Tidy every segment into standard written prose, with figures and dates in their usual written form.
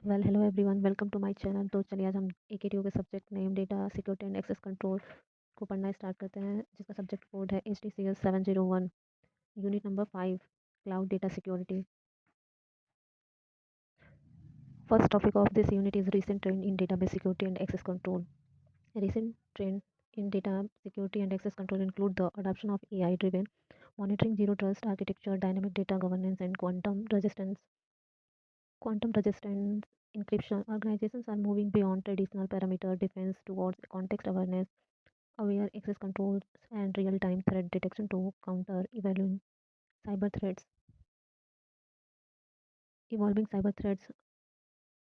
Hello everyone, welcome to my channel। तो चलिए आज हम AKTU के subject name data security and access control को पढ़ना स्टार्ट करते हैं, जिसका सब्जेक्ट कोड है HTCS701। Unit number 5, cloud data security. First topic of this unit is recent trend in database security and access control। Recent trend in data security and access control include the adoption of AI driven monitoring, zero trust architecture, dynamic data governance, and quantum resistant encryption. Organizations are moving beyond traditional perimeter defense towards context awareness, aware access controls, and real-time threat detection to counter cyber threats. Evolving cyber threats।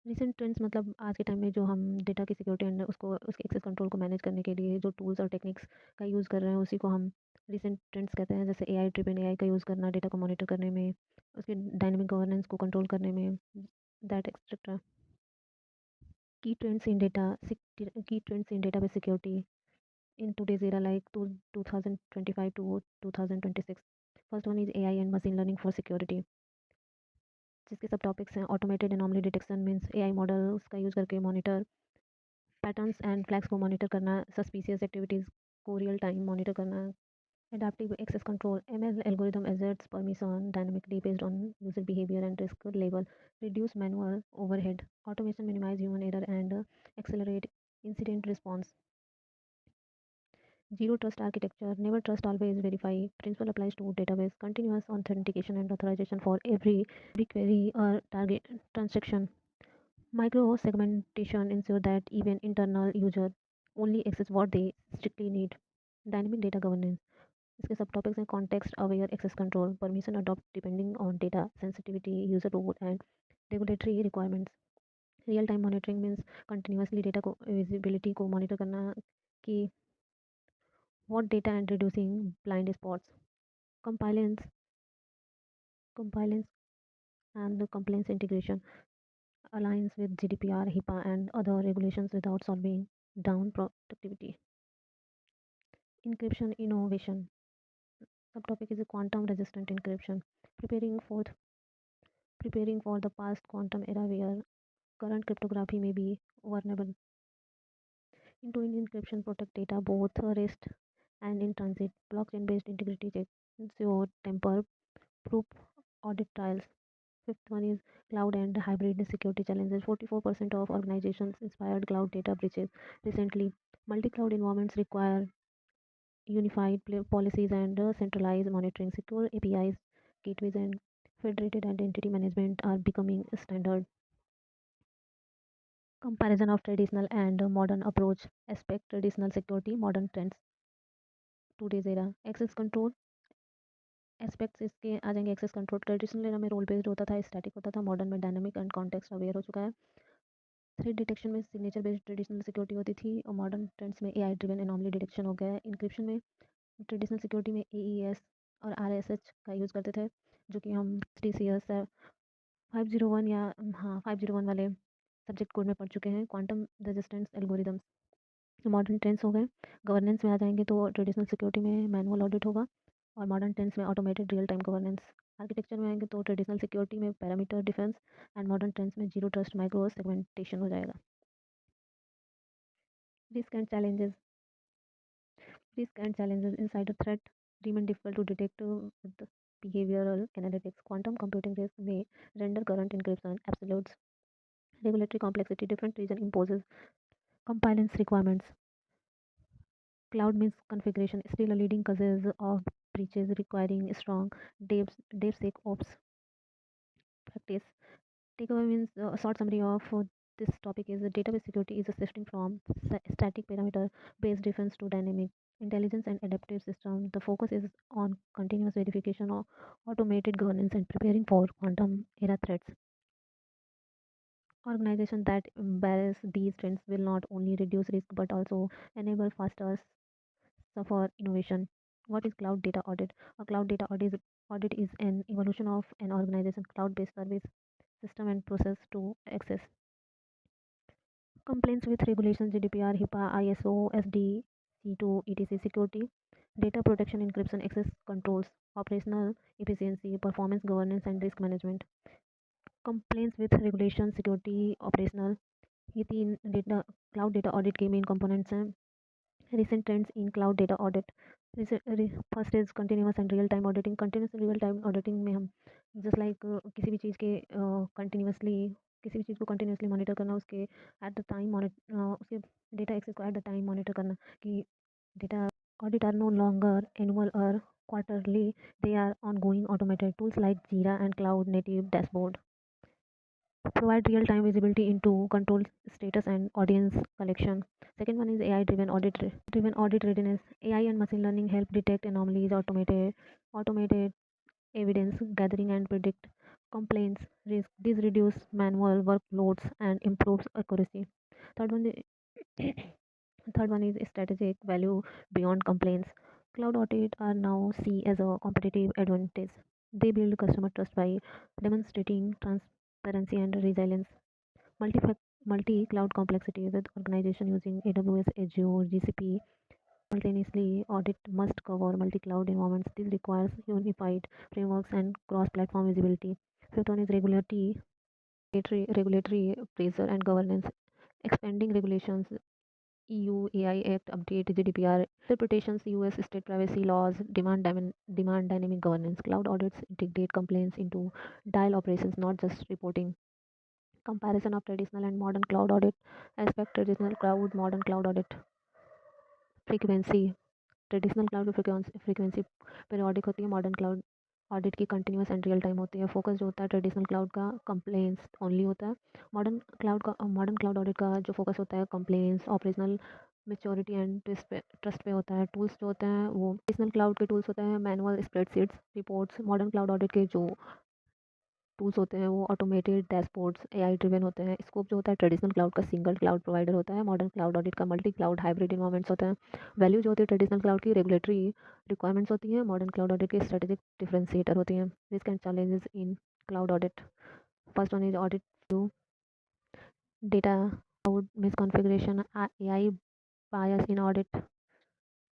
Recent trends मतलब आज के time में जो हम data की security and उसको उसके access control को मैनेज करने के लिए जो टूल्स और टेक्निक्स का यूज़ कर रहे हैं, उसी को हम रिसेंट ट्रेंड्स कहते हैं। जैसे एआई ड्रिवन एआई का यूज़ करना डेटा को मॉनिटर करने में, उसके डायनेमिक गवर्नेंस को कंट्रोल करने में, that etcetera. Key trends in database security in today's era, like 2025 to 2026। First one is AI and machine learning for security, जिसके सब टॉपिक्स हैं। Automated anomaly detection means AI models का use करके monitor patterns and flags को monitor करना, suspicious activities को real time monitor करना। Adaptive access control ML algorithm adjusts permission dynamically based on user behaviour and risk level, reduce manual overhead, automation minimize human error and accelerate incident response। Zero trust architecture, never trust, always verify. Principle applies to database, continuous authentication and authorization for every query or target transaction. Micro segmentation ensure that even internal user only access what they strictly need. Dynamic data governance, इसके सब topics हैं। Context aware access control, permission adopt depending on data sensitivity, user role and regulatory requirements. Real time monitoring means continuously data को visibility को monitor करना कि what data and reducing blind spots। Compliance, compliance and the compliance integration aligns with GDPR, HIPAA, and other regulations without solving down productivity. Encryption innovation. Subtopic is a quantum resistant encryption. Preparing for the past quantum era where current cryptography may be vulnerable. End-to-end encryption protect data both rest and in transit. Blockchain-based integrity checks ensure tamper-proof audit trials. Fifth one is cloud and hybrid security challenges. 44% of organizations inspired cloud data breaches recently. Multi-cloud environments require unified policies and centralized monitoring. Secure APIs, gateways, and federated identity management are becoming standard. Comparison of traditional and modern approach. Aspect traditional security, modern trends. Today's era. Access control aspects इसके आ जाएंगे। Access control traditional era में role based होता था, static होता था। Modern में dynamic and context aware हो चुका है। थ्रेट डिटेक्शन में सिग्नेचर बेस्ड ट्रेडिशनल सिक्योरिटी होती थी, और मॉडर्न ट्रेंड्स में एआई ड्रिवन एनोमली डिटेक्शन हो गया है। इंक्रिप्शन में ट्रेडिशनल सिक्योरिटी में एईएस और आरएसएच का यूज़ करते थे, जो कि हम 3CS 501 या 501 वाले सब्जेक्ट कोड में पढ़ चुके हैं। Quantum resistance algorithms modern trends हो गए। गवर्नेंस में आ जाएंगे तो ट्रेडिशनल सिक्योरिटी में मैनुअल ऑडिट होगा, और मॉडर्न ट्रेंड्स में automated real time governance. Architecture में आएंगे तो ट्रेडिशनल सिक्योरिटी में parameter defence, and modern trends में जीरो ट्रस्ट माइक्रो सेगमेंटेशन हो जाएगा। Risk and challenges. Insider threat remain difficult to detect with behavioral analytics. Quantum computing risk may render current encryption absolutes. Regulatory complexity, different region imposes compliance requirements. Cloud misconfiguration, still a leading causes of breaches requiring strong DevSecOps practice. Takeaway means a short summary of this topic is database security is shifting from static parameter based defense to dynamic intelligence and adaptive system. The focus is on continuous verification of automated governance and preparing for quantum era threats. Organizations that embrace these trends will not only reduce risk but also enable faster for innovation. What is cloud data audit? A cloud data audit is an evolution of an organization cloud-based service system and process to access. Complaints with regulations GDPR, HIPAA, ISO, SD, C2, etc. Security, data protection, encryption, access controls, operational efficiency, performance governance, and risk management. Complaints with regulation, security, operational, ये 3 data cloud data audit के main components हैं। Recent trends in cloud data audit. First is continuous and real time auditing. Continuous and real time auditing में हम just like किसी भी चीज़ के continuously किसी भी चीज़ को continuously monitor करना, उसके at the time उसके data access को at the time monitor करना कि data audit are no longer annual or quarterly, they are ongoing automated tools like Jira and cloud native dashboard provide real time visibility into control status and audience collection. Second one is AI driven audit readiness. AI and machine learning help detect anomalies, automated evidence gathering and predict complaints risk. This reduce manual workloads and improves accuracy. Third one is third one is strategic value beyond complaints. Cloud audit are now seen as a competitive advantage. They build customer trust by demonstrating transparency and resilience. Multi-cloud complexity with organization using AWS, Azure, GCP simultaneously audit must cover multi-cloud environments. This requires unified frameworks and cross-platform visibility. Fifth one is regulatory pressure and governance. Expanding regulations, EU AI Act update, GDPR interpretations, US state privacy laws demand dynamic governance. Cloud audits integrate complaints into dial operations, not just reporting. Comparison of traditional and modern cloud audit aspect. Traditional cloud, modern cloud audit frequency. Traditional cloud की frequency periodic होती है, modern cloud audit की continuous and real time होती है। Focus जो होता है traditional cloud का कंप्लेंट्स ओनली होता है। मॉडर्न क्लाउड ऑडिट का जो फोकस होता है complaints, operational maturity and trust पे होता है। टूल्स जो होते हैं वो ट्रेडिशनल क्लाउड के टूल्स होते हैं manual spreadsheets reports. Modern cloud audit के जो टूल्स होते हैं वो ऑटोमेटेड डैशबोर्ड्स एआई ड्रिवन होते हैं। स्कोप जो होता है ट्रेडिशनल क्लाउड का सिंगल क्लाउड प्रोवाइडर होता है, मॉडर्न क्लाउड ऑडिट का मल्टी क्लाउड हाइब्रिड इन्वायरमेंट्स होते हैं। वैल्यू जो होती है ट्रेडिशनल क्लाउड की रेगुलेटरी रिक्वायरमेंट्स होती हैं, मॉडर्न क्लाउड ऑडिट की स्ट्रेटेजिक डिफरेंशिएटर होती हैं। Risk and challenges in cloud audit. First one is audit to data cloud misconfiguration, AI bias in audit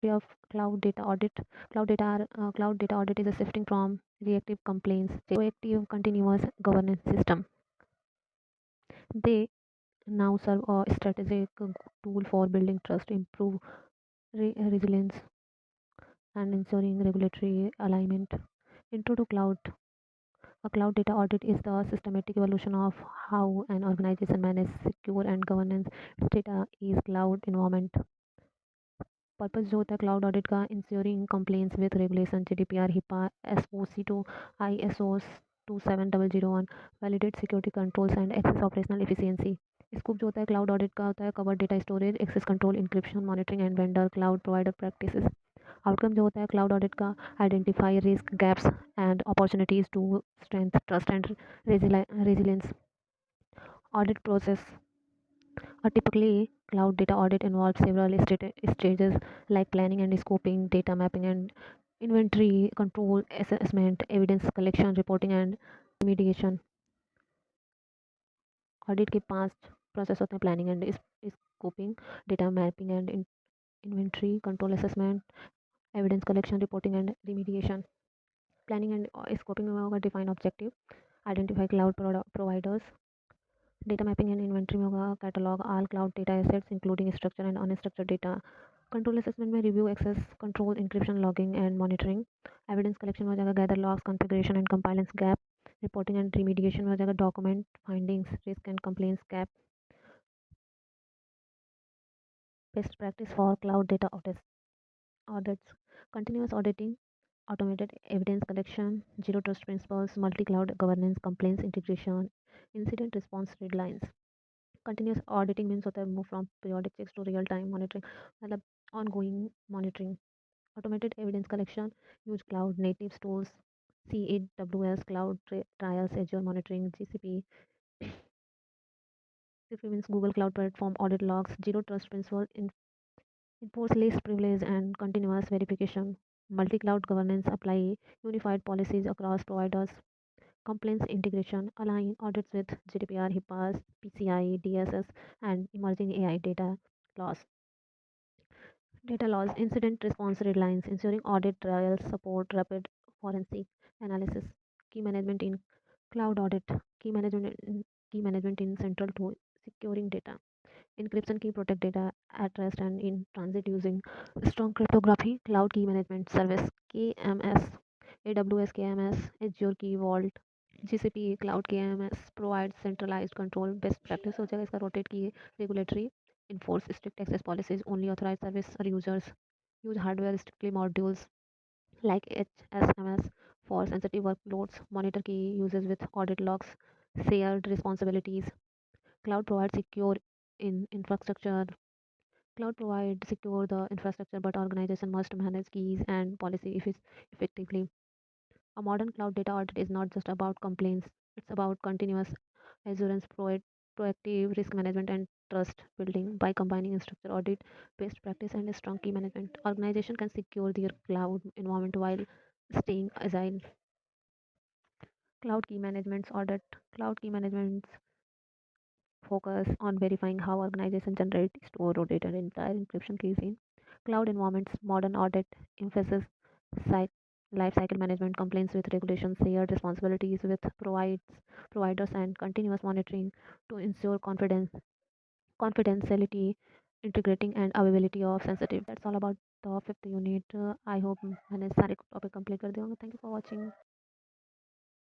of cloud data audit. Cloud data audit is a shifting from reactive complaints to proactive continuous governance system. They now serve a strategic tool for building trust, improve resilience, and ensuring regulatory alignment. Intro to cloud. A cloud data audit is the systematic evolution of how an organization manages, secure, and governance its data is cloud environment. Purpose जो होता है cloud audit का ensuring compliance with regulation GDPR HIPAA SOC 2 ISO 27001 validate security controls and access operational efficiency. Scope जो होता है cloud audit का होता है cover data storage access control encryption monitoring and vendor cloud provider practices. Outcome जो होता है cloud audit का identify risk gaps and opportunities to strength trust and resilience. Audit process. A typically cloud data audit involves several stages like planning and scoping, data mapping and inventory control, assessment, evidence collection, reporting and remediation. Audit के 5 process होते हैं planning and scoping, data mapping and inventory control, assessment, evidence collection, reporting and remediation. Planning and scoping में होगा define objective, identify cloud providers, data mapping and inventory में होगा catalog all cloud data assets including structured and unstructured data. Control assessment में review access control encryption logging and monitoring. Evidence collection में हो जाएगा gather logs configuration and compliance gap. Reporting and remediation में हो जाएगा document findings risk and complaints gap. Best practice for cloud data audits. Continuous auditing, automated evidence collection, zero trust principles, multi-cloud governance, complaints integration, incident response deadlines. Continuous auditing means होता है move from periodic checks to real time monitoring, मतलब ongoing monitoring. Automated evidence collection use cloud native tools CAWS cloud trails Azure monitoring GCP means Google cloud platform audit logs zero trust principle enforce least privilege and continuous verification. Multi-cloud governance apply unified policies across providers. Complaints integration align audits with GDPR, HIPAA, PCI, DSS, and emerging AI data laws. Data laws, incident response deadlines, ensuring audit trials support rapid forensic analysis. Key management in Cloud audit, key management in central to securing data. Encryption key protect data at rest and in transit using strong cryptography. Cloud key management service KMS, AWS KMS, Azure Key Vault, GCP Cloud KMS provides centralized control best practice हो जाएगा इसका rotate की regulatory enforce strict access policies only authorized service or users use hardware strictly modules like HSMS for sensitive workloads monitor key uses with audit logs shared responsibilities cloud provides secure in infrastructure cloud provides secure the infrastructure but organization must manage keys and policy if it's effectively a modern cloud data audit is not just about complaints, it's about continuous assurance, proactive risk management, and trust building. By combining structured audit, best practice, and a strong key management, organization can secure their cloud environment while staying agile. Cloud key management's audit, cloud key management's focus on verifying how organizations generate, store, rotate, and entire encryption keys in cloud environments. Modern audit emphasizes cyc- life cycle management, compliance with regulations, shared responsibilities with providers, and continuous monitoring to ensure confidentiality, integrating, and availability of sensitive. That's all about the fifth unit. I hope मैंने सारे topic complete कर दिए होंगे. Thank you for watching.